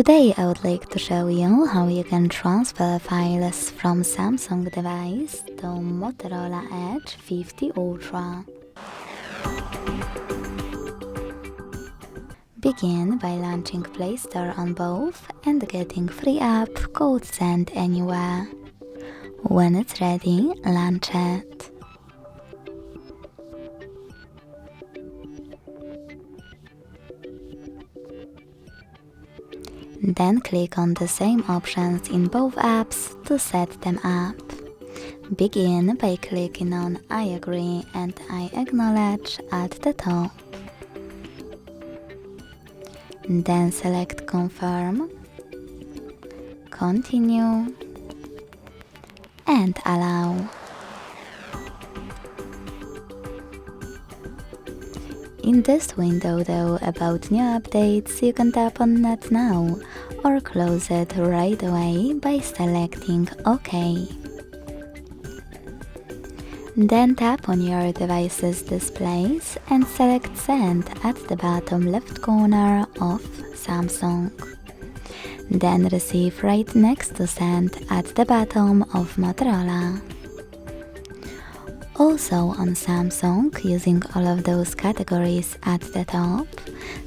Today I would like to show you how you can transfer files from Samsung device to Motorola Edge 50 Ultra. Begin by launching Play Store on both and getting free app called Send Anywhere. When it's ready, launch it. Then click on the same options in both apps to set them up. Begin by clicking on I agree and I acknowledge at the top. Then select Confirm, Continue, and Allow. In this window though about new updates, you can tap on Not Now or close it right away by selecting OK. Then tap on your device's displays and select Send at the bottom left corner of Samsung. Then Receive right next to Send at the bottom of Motorola. Also on Samsung, using all of those categories at the top,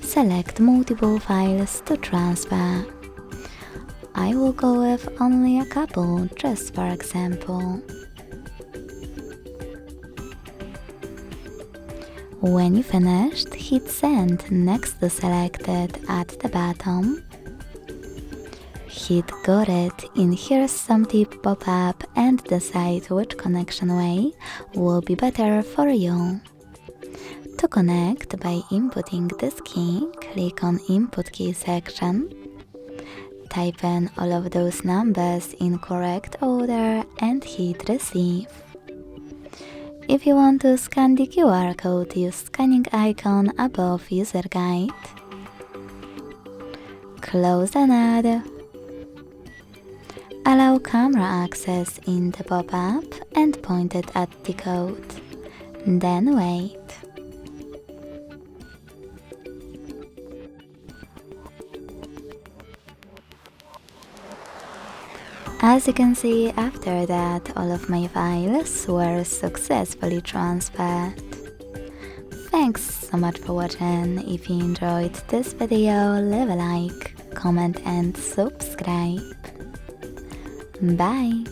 select multiple files to transfer. I will go with only a couple, just for example. When you finished, hit Send next to Selected at the bottom. Hit Got It in Here's Some Tip pop-up and decide which connection way will be better for you. To connect by inputting this key, click on Input Key section. Type in all of those numbers in correct order and hit Receive. If you want to scan the QR code, use scanning icon above User Guide. Close and add. Allow camera access in the pop-up and point it at the code. Then wait. As you can see, after that, all of my files were successfully transferred. Thanks so much for watching. If you enjoyed this video, leave a like, comment and subscribe. Bye!